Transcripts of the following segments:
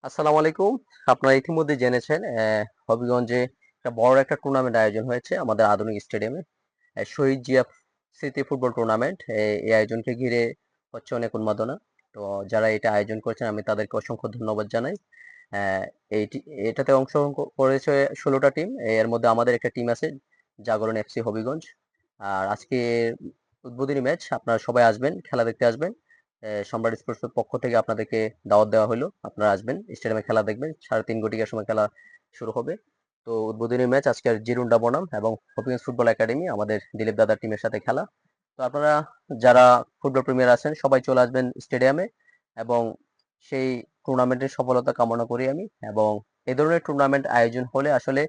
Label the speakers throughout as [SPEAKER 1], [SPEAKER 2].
[SPEAKER 1] আসসালামু আলাইকুম। আপনারা ইতিমধ্যে জেনেছেন হবিগঞ্জে একটা বড় একটা টুর্নামেন্ট আয়োজন হয়েছে আমাদের আধুনিক স্টেডিয়ামে। শহীদ জিয়া স্মৃতি ফুটবল টুর্নামেন্ট। এই আয়োজনকে ঘিরে হচ্ছে অনেক উন্মাদনা। তো যারা এটা আয়োজন করেছেন আমি তাদেরকে অসংখ্য ধন্যবাদ জানাই। আহ, এইটি এটাতে অংশগ্রহণ করেছে 16টা টিম। এর মধ্যে আমাদের একটা টিম আছে, জাগরণ এফসি হবিগঞ্জ। আর আজকে উদ্বোধনী ম্যাচ, আপনারা সবাই আসবেন, খেলা দেখতে আসবেন। সম্রাট স্পোর্টসের পক্ষ থেকে আপনাদেরকে দাওয়াত দেওয়া হলো, আপনারা আসবেন স্টেডিয়ামে খেলা দেখবেন। 3:30 সময় খেলা শুরু হবে। তো উদ্বোধনী ম্যাচ আজকের জিরুন্ডা বনাম এবং হবিগঞ্জ ফুটবল একাডেমি, আমাদের দিলীপ দাদার টিমের সাথে খেলা। তো আপনারা যারা ফুটবল প্রেমীরা আছেন সবাই চলে আসবেন স্টেডিয়ামে, এবং সেই টুর্নামেন্টের সফলতা কামনা করি আমি। এবং এ ধরনের টুর্নামেন্ট আয়োজন হলে আসলে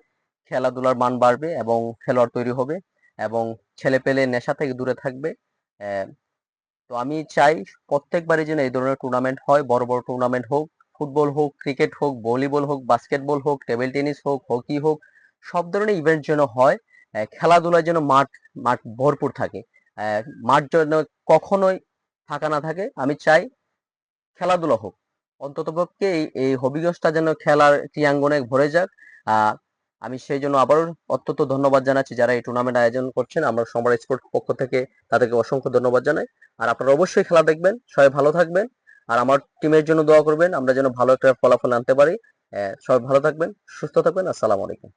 [SPEAKER 1] খেলাধুলার মান বাড়বে এবং খেলোয়াড় তৈরি হবে, এবং ছেলেপেলে নেশা থেকে দূরে থাকবে। আহ, তো আমি চাই প্রত্যেকবারই যেন এই ধরনের টুর্নামেন্ট হয়, বড় বড় টুর্নামেন্ট হোক। ফুটবল হোক, ক্রিকেট হোক, ভলিবল হোক, বাস্কেটবল হোক, টেবিল টেনিস হোক, হকি হোক, সব ধরনের ইভেন্ট যেন হয়। খেলাধুলার যেন মাঠ মাঠ ভরপুর থাকে। মাঠ যেন কখনোই ফাঁকা না থাকে। আমি চাই খেলাধুলা হোক, অন্ততপক্ষে এই হবিগঞ্জটা যেন খেলার ক্রীড়াঙ্গনে ভরে যাক। আহ আমি সেই জন্য আবারও অত্যন্ত ধন্যবাদ জানাচ্ছি যারা এই টুর্নামেন্ট আয়োজন করছেন। আমরা সম্রাট স্পোর্ট পক্ষ থেকে তাদেরকে অসংখ্য ধন্যবাদ জানাই। আর আপনারা অবশ্যই খেলা দেখবেন, সবাই ভালো থাকবেন। আর আমার টিমের জন্য দোয়া করবেন, আমরা যেন ভালো একটা ফলাফল আনতে পারি। সবাই ভালো থাকবেন, সুস্থ থাকবেন। আসসালামু আলাইকুম।